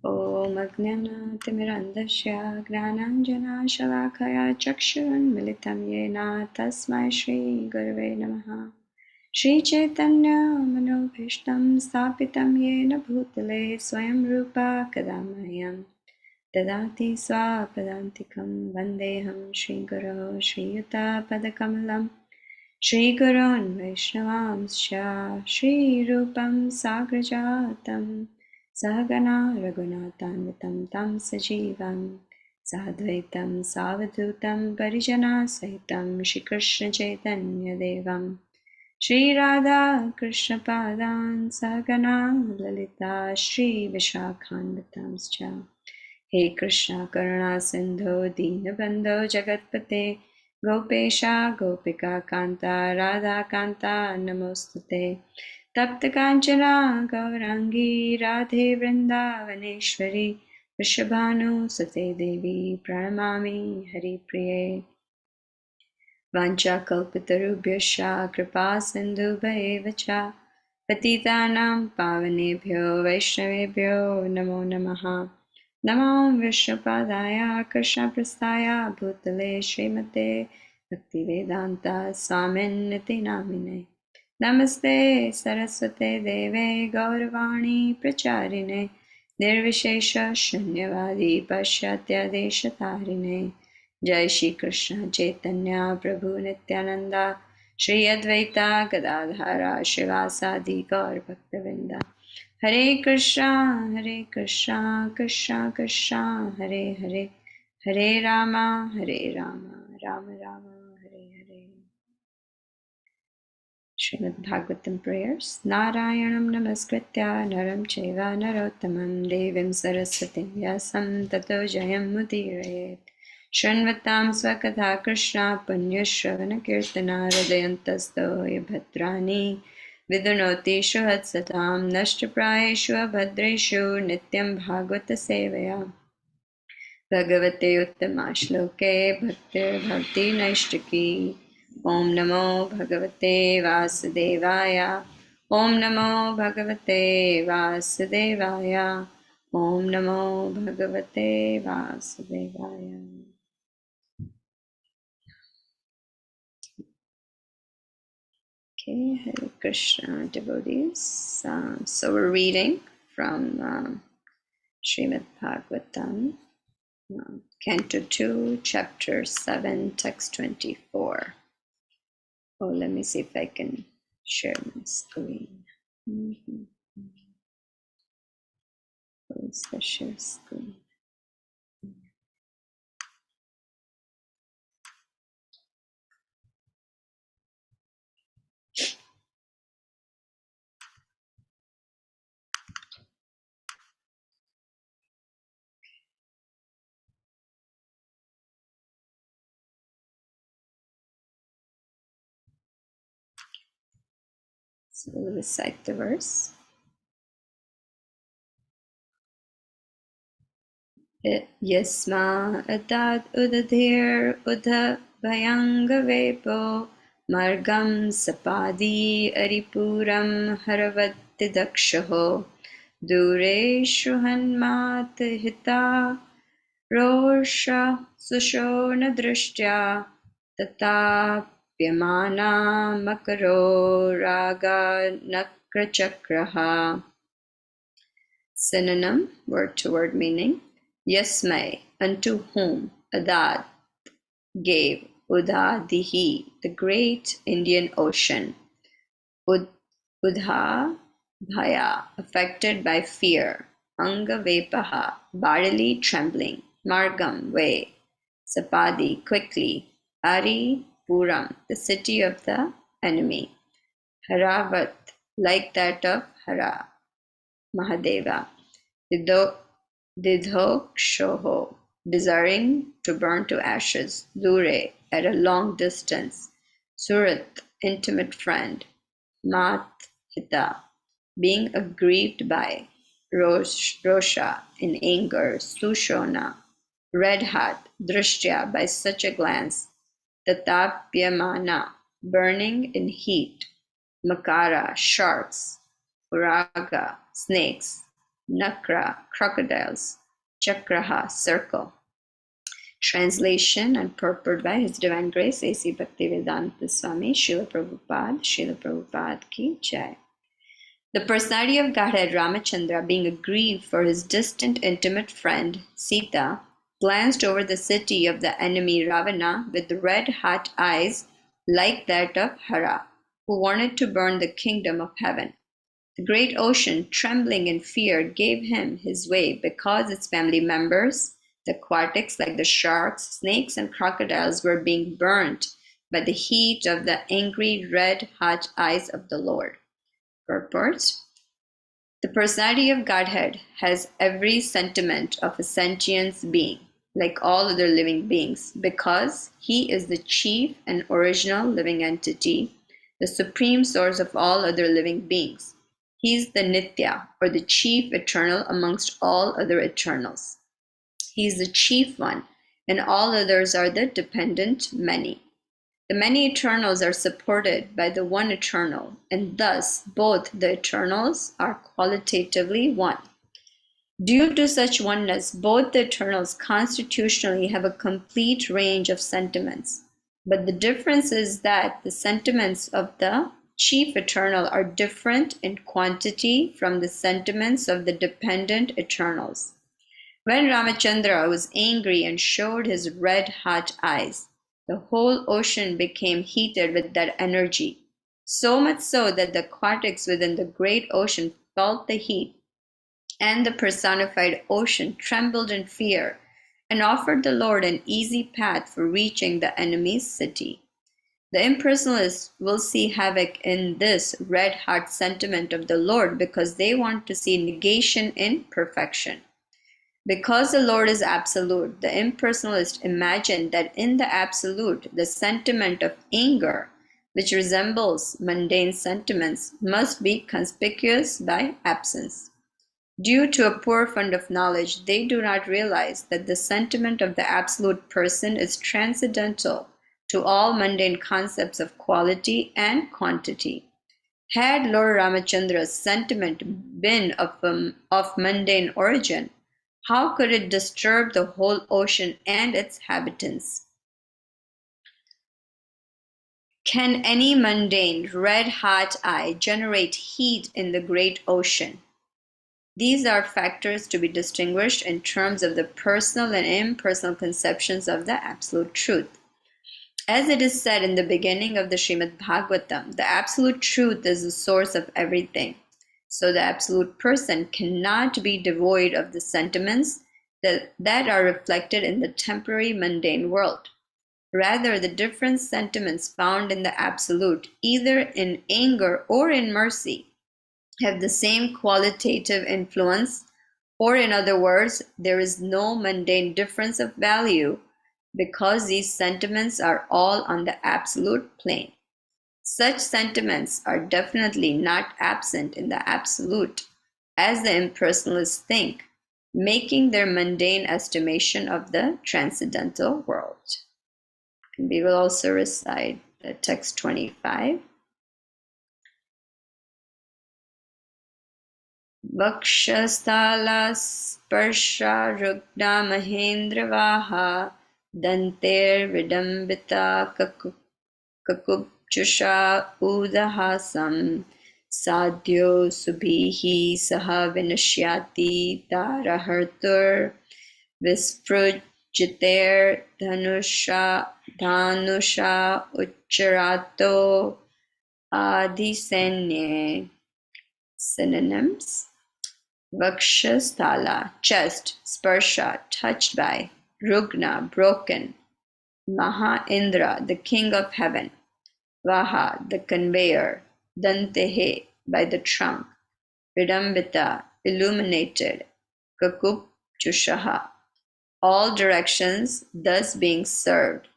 Om Ajnanaatimirandasya Gnananjanashalakhaya Chakshurunmilitam Yena Tasmai Shri Gurave Namaha. Shri Chaitanya Manobhishtam Stapitam Yena Bhutale Swayam Rupa Kadamayam Dadati Swapadantikam Vandeham Shri Guru Shri Yuta Padakamalam Shri Gurun Vaishnavamscha Shri Rupam Sagrajatam Sahagana Raghunathanvitam Tam Sajivam Sadvaitam Savadutam Parijana Sahitam Shri Krishna Chaitanya Devam Shri Radha Krishna Padan Sahagana Lalita Shri Vishakhanvitamscha He Krishna Karuna Sindhu Dinabandho Jagatpate Gopesha Gopika Kanta Radha Kanta Namostute Tapta Kanchana Gaurangi Radhe Vrindavaneshwari Vrishabhanu Sate Devi Pranamami Hari Priye Vancha Kalpatarubhyascha Kripa Sindhu Bhaevacha Patitanam Pavanebhyo Vaishnavebhyo Namo Namaha Namo Vishnupadaya Krishna Prasthaya Bhutale Srimate Bhaktivedanta Swamin Niti Namine Namaste Saraswate Deve Gauravani Pracharine Nirvishesha Shunyavadi Pashyatya Deshatarine Jai Shri Krishna Chaitanya Prabhu Nityananda Shri Advaita Gadadhara Shivasadi Gaur Bhaktavinda Hare Krishna Krishna Krishna Hare Hare Hare Rama Rama Rama Hare Hare. Srimad Bhagavatam prayers. Narayanam namaskritya naram chaiva narottamam devim saraswatim vyasam tato jayam mudirayet. Shranvatam swakatha Krishna punyashravana kirtana hridayantastoya bhadrani vidunoti shuhatsatam nashtaprayeshu abhadreshu nityam bhagavata sevaya bhagavate uttama shloke bhaktir bhakti naishtaki. Om Namo Bhagavate Vasudevaya. Om Namo Bhagavate Vasudevaya. Om Namo Bhagavate Vasudevaya. Okay, Hare Krishna devotees. So we're reading from Srimad Bhagavatam, Canto 2, Chapter 7, Text 24. Oh, let me see if I can share my screen. Where's the share screen? So we'll recite the verse. Yasma atad udadhir udha bhayangavepo margam sapadi aripuram haravatti dakshaho dureshu hanmat hita rosha sushona drishtya tatapyamana makaro raga nakrachakraha. Synonym, word to word meaning. Yasmai, unto whom, Adad, gave, Udadihi, the great Indian Ocean, Udha, Bhaya, affected by fear, Angavepaha, bodily trembling, Margam, way, Sapadi, quickly, Ari, Puram, the city of the enemy, Haravat, like that of Hara, Mahadeva, Didhokshoho, desiring to burn to ashes, Dure, at a long distance, Surat, intimate friend, Mat, Hita, being aggrieved by, Rosha, in anger, Sushona, red hot, Drishtya, by such a glance, Tatapyamana, burning in heat, Makara, sharks, Uraga, snakes, Nakra, crocodiles. Chakraha, circle. Translation and purport by His Divine Grace A.C. Bhaktivedanta Swami Srila Prabhupada Ki Jai. The personality of Godhead Ramachandra, being aggrieved for his distant intimate friend Sita, glanced over the city of the enemy Ravana with red-hot eyes like that of Hara, who wanted to burn the kingdom of heaven. The great ocean, trembling in fear, gave him his way because its family members, the aquatics like the sharks, snakes, and crocodiles, were being burnt by the heat of the angry red-hot eyes of the Lord. Purport: the personality of Godhead has every sentiment of a sentient being, like all other living beings, because he is the chief and original living entity, the supreme source of all other living beings. He is the Nitya, or the chief eternal amongst all other eternals. He is the chief one, and all others are the dependent many. The many eternals are supported by the one eternal, and thus both the eternals are qualitatively one. Due to such oneness, both the eternals constitutionally have a complete range of sentiments. But the difference is that the sentiments of the chief eternal are different in quantity from the sentiments of the dependent eternals. When Ramachandra was angry and showed his red-hot eyes, the whole ocean became heated with that energy, so much so that the aquatics within the great ocean felt the heat, and the personified ocean trembled in fear and offered the Lord an easy path for reaching the enemy's city. The impersonalists will see havoc in this red-hot sentiment of the Lord because they want to see negation in perfection. Because the Lord is absolute, the impersonalists imagine that in the absolute, the sentiment of anger, which resembles mundane sentiments, must be conspicuous by absence. Due to a poor fund of knowledge, they do not realize that the sentiment of the absolute person is transcendental to all mundane concepts of quality and quantity. Had Lord Ramachandra's sentiment been of mundane origin, how could it disturb the whole ocean and its inhabitants? Can any mundane, red-hot eye generate heat in the great ocean? These are factors to be distinguished in terms of the personal and impersonal conceptions of the absolute truth. As it is said in the beginning of the Srimad Bhagavatam, the absolute truth is the source of everything. So the absolute person cannot be devoid of the sentiments that are reflected in the temporary mundane world. Rather, the different sentiments found in the absolute, either in anger or in mercy, have the same qualitative influence, or in other words, there is no mundane difference of value because these sentiments are all on the absolute plane. Such sentiments are definitely not absent in the absolute, as the impersonalists think, making their mundane estimation of the transcendental world. And we will also recite the text 25. Vakshasthala sparsha rugna mahendravaha danter vidambita kakupchusha udahasam sadhyo subhihi saha vinashyati tarahartur visprujiter dhanusha ucharato adisenye. Synonyms: Vakshasthala, chest, sparsha, touched by, Rugna, broken, Maha Indra, the king of heaven, Vaha, the conveyor, Dantehe, by the trunk, Vidambita, illuminated, Kakup Chushaha, all directions thus being served,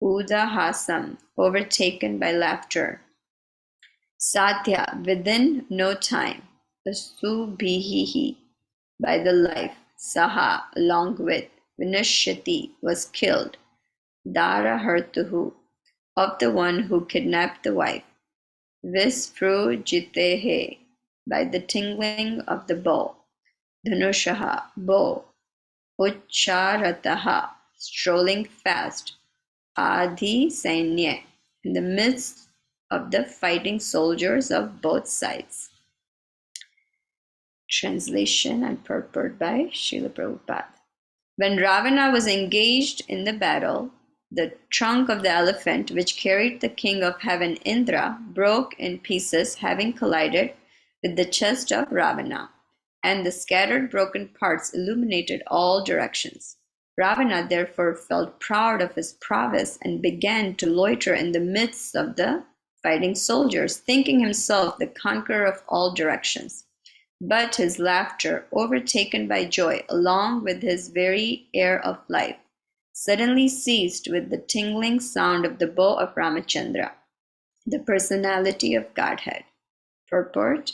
Udahasam, overtaken by laughter, Satya, within no time, Subhihi, by the life, Saha, along with, Vinashyati, was killed, Dara Hartuhu, of the one who kidnapped the wife, Vispru Jitehe, by the tingling of the bow, Dhanushaha, bow, Ucharataha, strolling fast, Adi Sainya, in the midst of the fighting soldiers of both sides. Translation and purport by Srila Prabhupada. When Ravana was engaged in the battle, the trunk of the elephant which carried the king of heaven Indra broke in pieces, having collided with the chest of Ravana, and the scattered broken parts illuminated all directions. Ravana therefore felt proud of his prowess and began to loiter in the midst of the fighting soldiers, thinking himself the conqueror of all directions. But his laughter, overtaken by joy, along with his very air of life, suddenly ceased with the tingling sound of the bow of Ramachandra, the personality of Godhead. Purport: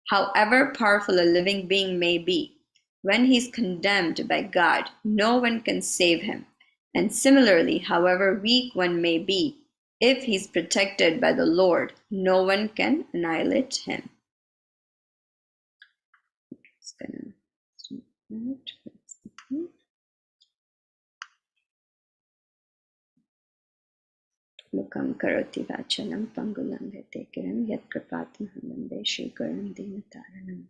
however powerful a living being may be, when he is condemned by God, no one can save him. And similarly, however weak one may be, if he is protected by the Lord, no one can annihilate him. Mukam karoti vachanam pangulam vetekiram yat kripatamham vande Shri Gurum Dinataranam.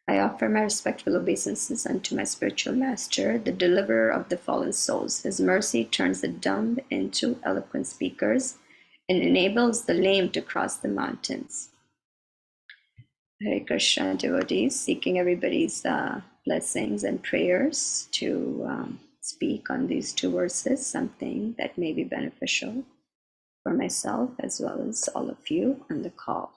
I offer my respectful obeisances unto my spiritual master, the deliverer of the fallen souls. His mercy turns the dumb into eloquent speakers and enables the lame to cross the mountains. Hare Krishna devotees, seeking everybody's blessings and prayers to speak on these two verses, something that may be beneficial for myself as well as all of you on the call.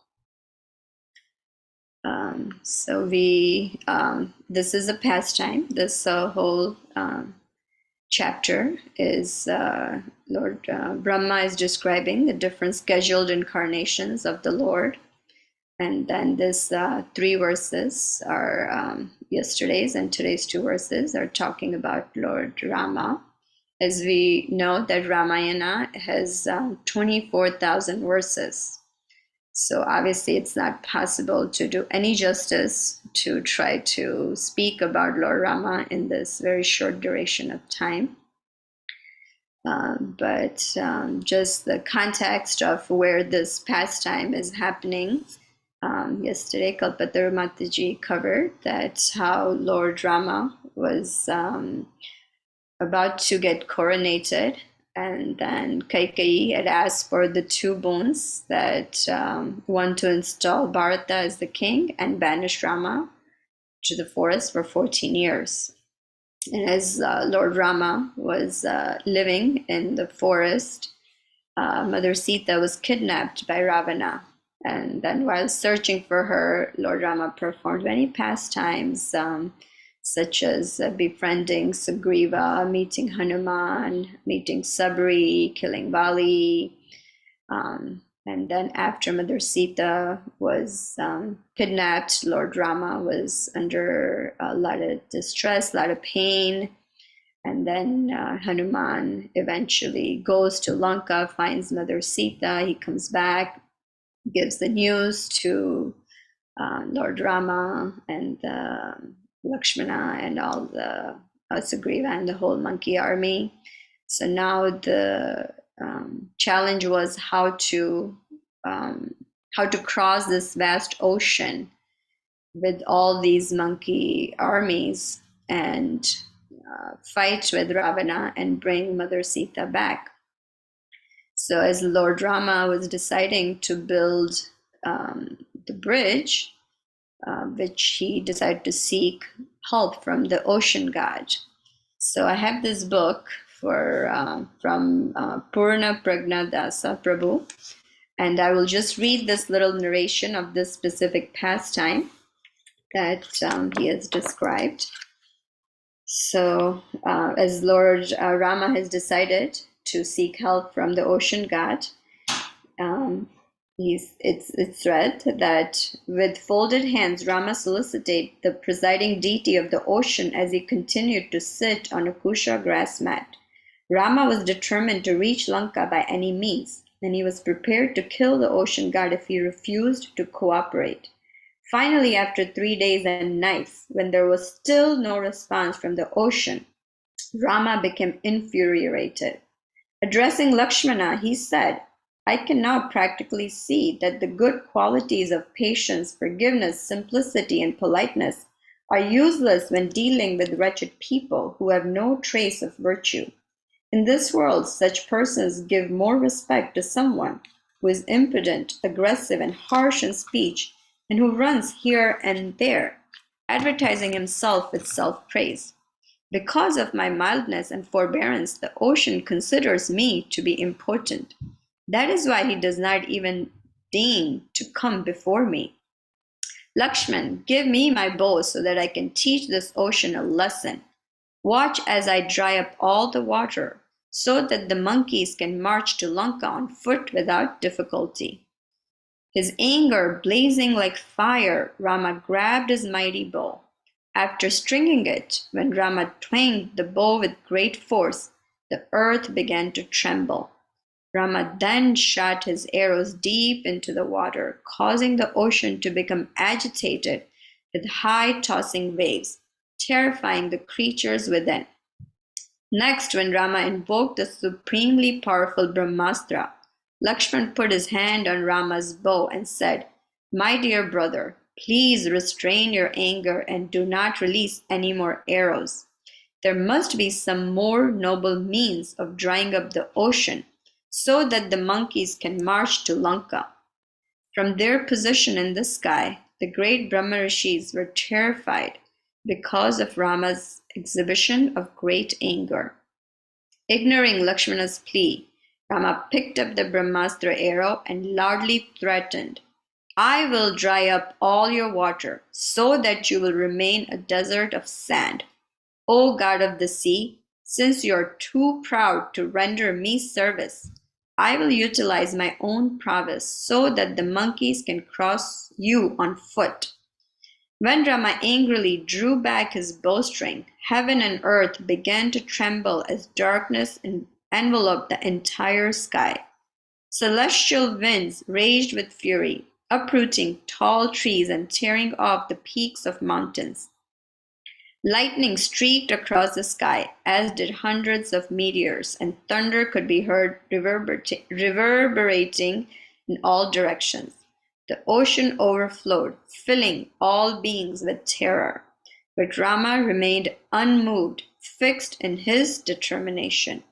So this is a pastime. This whole chapter is Lord Brahma is describing the different scheduled incarnations of the Lord. And then this 3 verses are yesterday's, and today's 2 verses are talking about Lord Rama. As we know that Ramayana has 24,000 verses. So obviously it's not possible to do any justice to try to speak about Lord Rama in this very short duration of time. But just the context of where this pastime is happening. Yesterday, Kalpataru Mataji covered that how Lord Rama was about to get coronated, and then Kaikeyi had asked for the 2 boons, that one to install Bharata as the king and banish Rama to the forest for 14 years. And as Lord Rama was living in the forest, Mother Sita was kidnapped by Ravana. And then while searching for her, Lord Rama performed many pastimes, such as befriending Sugriva, meeting Hanuman, meeting Sabri, killing Bali. And then after Mother Sita was kidnapped, Lord Rama was under a lot of distress, a lot of pain. And then Hanuman eventually goes to Lanka, finds Mother Sita. He comes back, gives the news to Lord Rama and Lakshmana and all the Sugriva and the whole monkey army. So now the challenge was how to cross this vast ocean with all these monkey armies and fight with Ravana and bring Mother Sita back. So as Lord Rama was deciding to build the bridge, which he decided to seek help from the ocean god. So I have this book from Purna Pragna Dasa Prabhu, and I will just read this little narration of this specific pastime that he has described. So as Lord Rama has decided to seek help from the ocean god, it's read that with folded hands, Rama solicited the presiding deity of the ocean as he continued to sit on a kusha grass mat. Rama was determined to reach Lanka by any means, and he was prepared to kill the ocean god if he refused to cooperate. Finally, after 3 days and nights, when there was still no response from the ocean, Rama became infuriated. Addressing Lakshmana, he said, I can now practically see that the good qualities of patience, forgiveness, simplicity, and politeness are useless when dealing with wretched people who have no trace of virtue. In this world, such persons give more respect to someone who is impudent, aggressive, and harsh in speech, and who runs here and there, advertising himself with self-praise. Because of my mildness and forbearance, the ocean considers me to be important. That is why he does not even deign to come before me. Lakshman, give me my bow so that I can teach this ocean a lesson. Watch as I dry up all the water, so that the monkeys can march to Lanka on foot without difficulty. His anger blazing like fire, Rama grabbed his mighty bow. After stringing it, when Rama twanged the bow with great force, the earth began to tremble. Rama then shot his arrows deep into the water, causing the ocean to become agitated with high tossing waves, terrifying the creatures within. Next, when Rama invoked the supremely powerful Brahmastra, Lakshman put his hand on Rama's bow and said, My dear brother, please restrain your anger and do not release any more arrows. There must be some more noble means of drying up the ocean so that the monkeys can march to Lanka. From their position in the sky, the great Brahma Rishis were terrified because of Rama's exhibition of great anger. Ignoring Lakshmana's plea, Rama picked up the Brahmastra arrow and loudly threatened, I will dry up all your water so that you will remain a desert of sand. O God of the sea, since you are too proud to render me service, I will utilize my own prowess so that the monkeys can cross you on foot. When Rama angrily drew back his bowstring, heaven and earth began to tremble as darkness enveloped the entire sky. Celestial winds raged with fury, uprooting tall trees and tearing off the peaks of mountains. Lightning streaked across the sky, as did hundreds of meteors, and thunder could be heard reverberating in all directions. The ocean overflowed, filling all beings with terror. But Rama remained unmoved, fixed in his determination.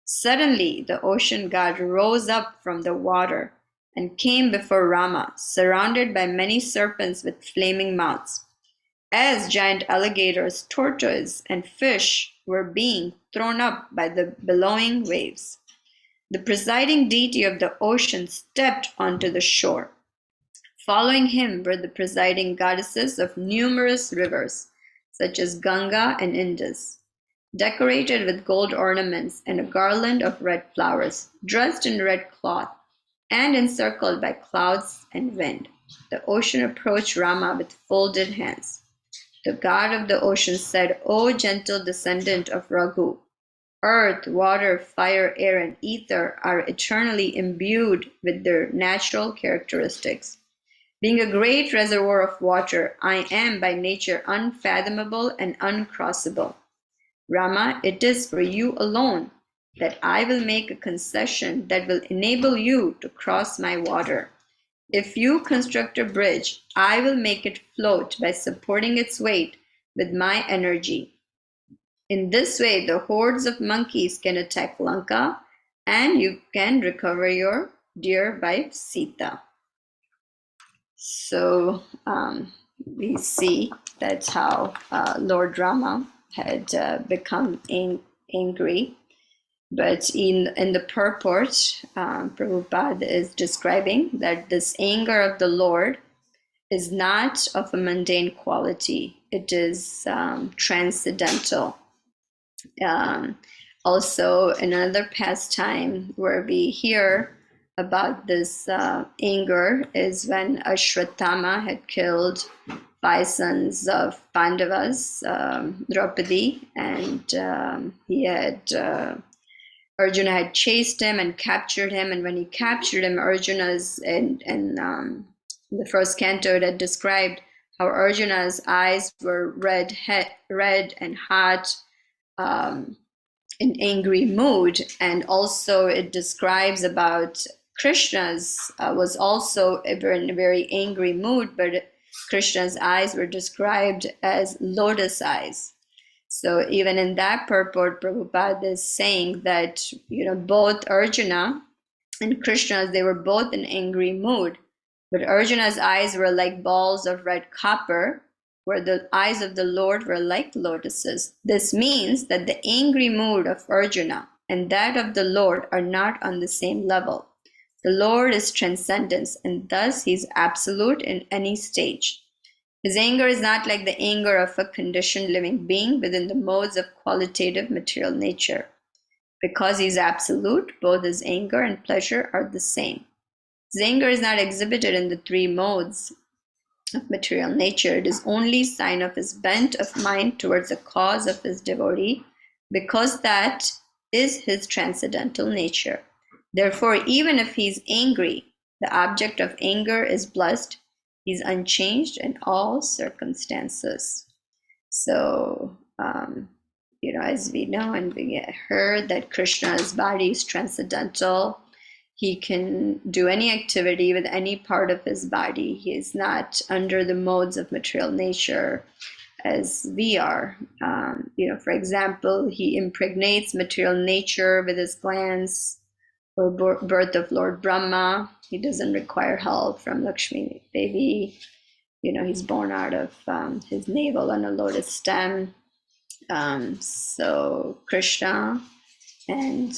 Suddenly, the ocean god rose up from the water and came before Rama, surrounded by many serpents with flaming mouths. As giant alligators, tortoises, and fish were being thrown up by the billowing waves, the presiding deity of the ocean stepped onto the shore. Following him were the presiding goddesses of numerous rivers, such as Ganga and Indus, decorated with gold ornaments and a garland of red flowers, dressed in red cloth, and encircled by clouds and wind. The ocean approached Rama with folded hands. The god of the ocean said, O gentle descendant of Raghu, earth, water, fire, air, and ether are eternally imbued with their natural characteristics. Being a great reservoir of water, I am by nature unfathomable and uncrossable. Rama, it is for you alone that I will make a concession that will enable you to cross my water. If you construct a bridge, I will make it float by supporting its weight with my energy. In this way, the hordes of monkeys can attack Lanka and you can recover your dear wife Sita. So we see that's how Lord Rama had become angry. But in the purport, Prabhupada is describing that this anger of the Lord is not of a mundane quality. It is transcendental. Also, another pastime where we hear about this anger is when Ashwatthama had killed 5 sons of Pandavas, Draupadi, and he had Arjuna had chased him and captured him, and when he captured him, Arjuna's and the first canto, it had described how Arjuna's eyes were red and hot, in angry mood, and also it describes about Krishna's was also in a very angry mood, but Krishna's eyes were described as lotus eyes. So even in that purport, Prabhupada is saying that both Arjuna and Krishna, they were both in angry mood, but Arjuna's eyes were like balls of red copper, where the eyes of the Lord were like lotuses. This means that the angry mood of Arjuna and that of the Lord are not on the same level. The Lord is transcendence, and thus he's absolute in any stage. His anger is not like the anger of a conditioned living being within the modes of qualitative material nature. Because he's absolute, both his anger and pleasure are the same. His anger is not exhibited in the three modes of material nature. It is only sign of his bent of mind towards the cause of his devotee, because that is his transcendental nature. Therefore, even if he's angry, the object of anger is blessed. He's unchanged in all circumstances. So, as we know and we heard that Krishna's body is transcendental. He can do any activity with any part of his body. He is not under the modes of material nature as we are. For example, he impregnates material nature with his glands or birth of Lord Brahma. He doesn't require help from Lakshmi Devi. He's born out of his navel on a lotus stem. So Krishna and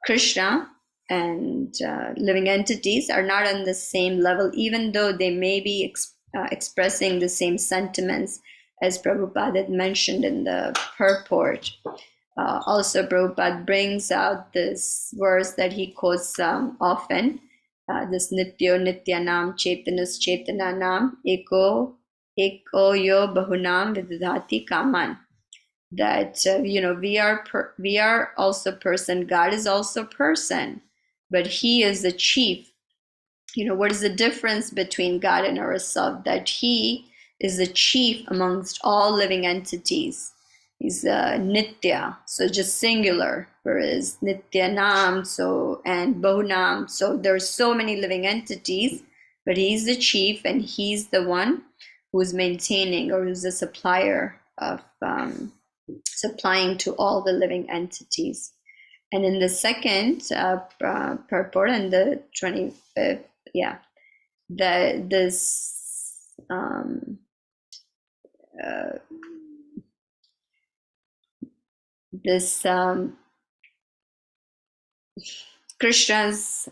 Krishna and living entities are not on the same level, even though they may be expressing the same sentiments, as Prabhupada had mentioned in the purport. Also, Prabhupada brings out this verse that he quotes often, this Nityo Nityanam Chetanas Chetananam Eko Yo Bahunam Vidhati Kaman. That we are also person. God is also person, but he is the chief. What is the difference between God and ourselves? That he is the chief amongst all living entities. He's Nitya, so just singular, whereas Nityanam, and Bahunam, so there's so many living entities, but he's the chief, and he's the one who's maintaining, or who's the supplier of supplying to all the living entities. And in the second purport, and the 25th,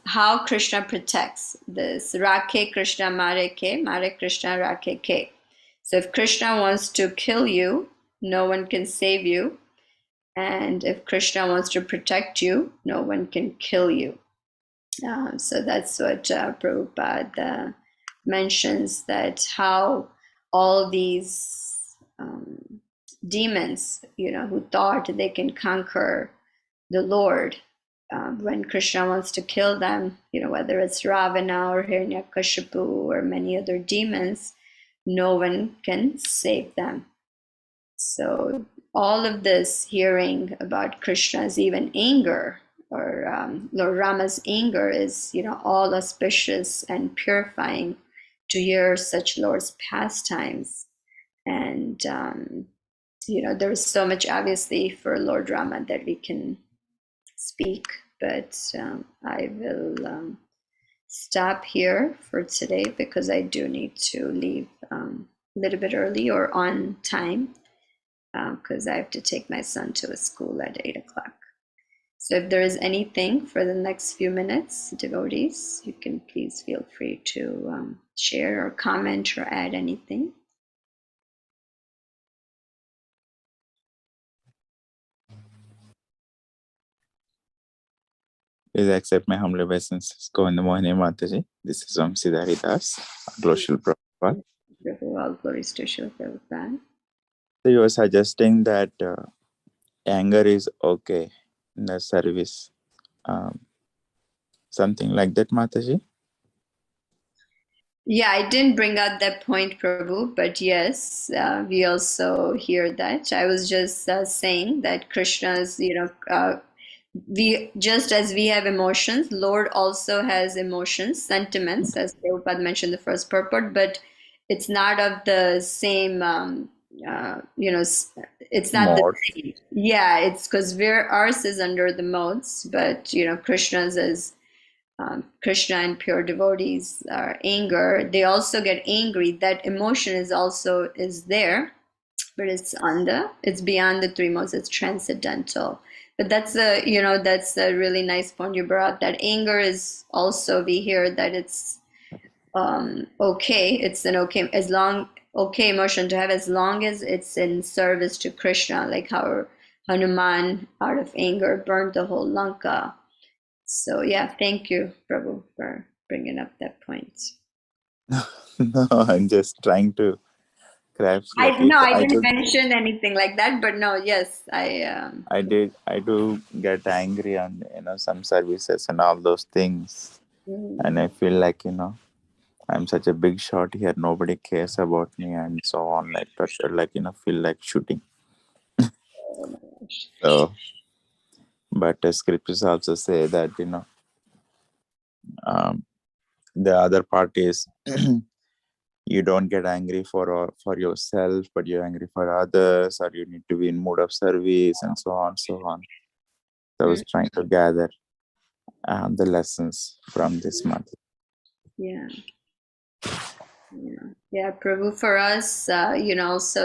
how Krishna protects this Rakhe Krishna Mare Krishna Rakhe Ke. So if Krishna wants to kill you, no one can save you. And if Krishna wants to protect you, no one can kill you. So that's what Prabhupada mentions, that how all these demons, who thought they can conquer the Lord, when Krishna wants to kill them, whether it's Ravana or Hiranyakashipu or many other demons, no one can save them. So all of this, hearing about Krishna's even anger, or Lord Rama's anger, is all auspicious and purifying to hear such Lord's pastimes. And there is so much obviously for Lord Rama that we can speak, but I will stop here for today, because I do need to leave a little bit early, or on time, because I have to take my son to a school at 8 o'clock. So if there is anything for the next few minutes, devotees, you can please feel free to share or comment or add anything. Please accept my humble obeisances. Govinda Mohini Mathaji. This is Siddhari Das, Global Prabhupada. All glories to Srila Prabhupada. So you are suggesting that anger is okay in the service. Something like that, Mataji? Yeah, I didn't bring out that point, Prabhu, but yes, we also hear that. I was just saying that Krishna's, we just as we have emotions, Lord also has emotions, sentiments, as Prabhupada mentioned the first purport, but it's not of the same, it's not the More. same. Yeah, it's because ours is under the modes, but Krishna's is Krishna and pure devotees are anger. They also get angry. That emotion is there, but it's beyond the three modes. It's transcendental. But that's a really nice point you brought. That anger is also, we hear that it's okay. It's an okay emotion to have as long as it's in service to Krishna, like how Hanuman out of anger burned the whole Lanka. So yeah, thank you, Prabhu, for bringing up that point. No, I'm just trying to grasp I like no, if I I didn't do mention anything like that, but no, yes, I do get angry on some services and all those things, and mm, I feel like I'm such a big shot here. Nobody cares about me, and so on. Like that, like feel like shooting. oh my gosh. So, but the scriptures also say that um, the other part is you don't get angry for yourself, but you're angry for others, or you need to be in mood of service, and so on, so on. So I was Mm, trying to gather the lessons from this month. yeah, yeah, Prabhu. For us, so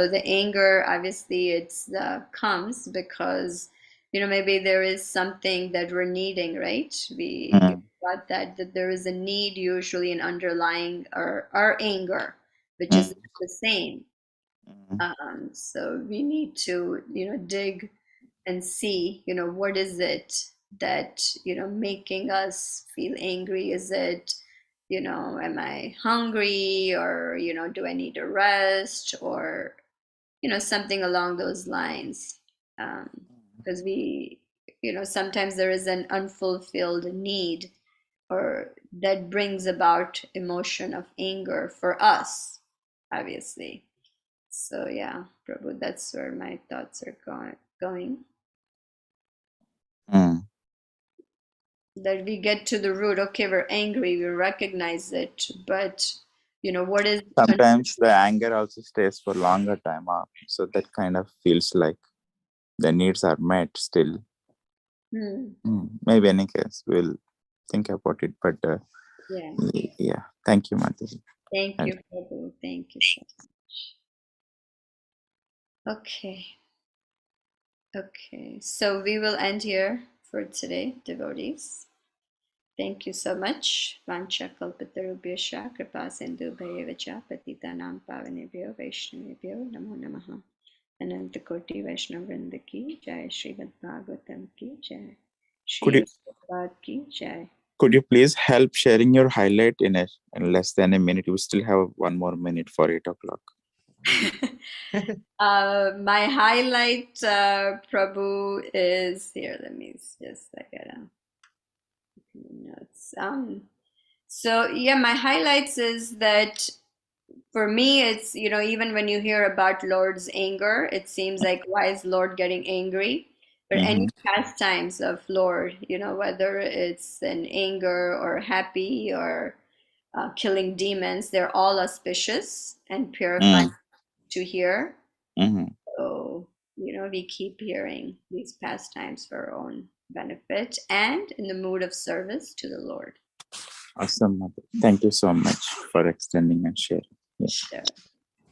the anger, obviously, it's comes because maybe there is something that we're needing, right? We Mm, got that there is a need, usually an underlying our anger, which is mm, not the same. mm, So we need to, dig and see, what is it that, making us feel angry? Is it, am I hungry, or, do I need a rest, or, something along those lines? Because sometimes there is an unfulfilled need, or that brings about emotion of anger for us, obviously. So yeah, Prabhu, that's where my thoughts are going. mm. That we get to the root. Okay, we're angry, we recognize it, but what is Sometimes the anger also stays for longer time, so that kind of feels like the needs are met still. Maybe any case, we'll think about it. But yeah. yeah, thank you, Mataji. Thank you, Prabhu. Thank you so much. Okay, so we will end here for today, devotees. Thank you so much. Vancha kalpatarubhyascha kripa sindhu bhayevacha patitanam pavanebhyo vaishnavebhyo namo namaha. Ananta Koti Vaishnav Vrinda ki Jai, Srimad Bhagavatam ki Jai, Could you Srila Prabhupada ki Jai. could you please help sharing your highlight in less than a minute? We still have one more minute for 8 o'clock. My highlight, Prabhu, is here. Let me just, I gotta notes. So yeah, my highlights is that for me, it's, even when you hear about Lord's anger, it seems like, why is Lord getting angry? But Mm-hmm. any pastimes of Lord, whether it's in anger or happy or killing demons, they're all auspicious and purifying to hear. Mm-hmm. So, we keep hearing these pastimes for our own benefit and in the mood of service to the Lord. Awesome, Mataji. Thank you so much for extending and sharing. Yeah. Sure.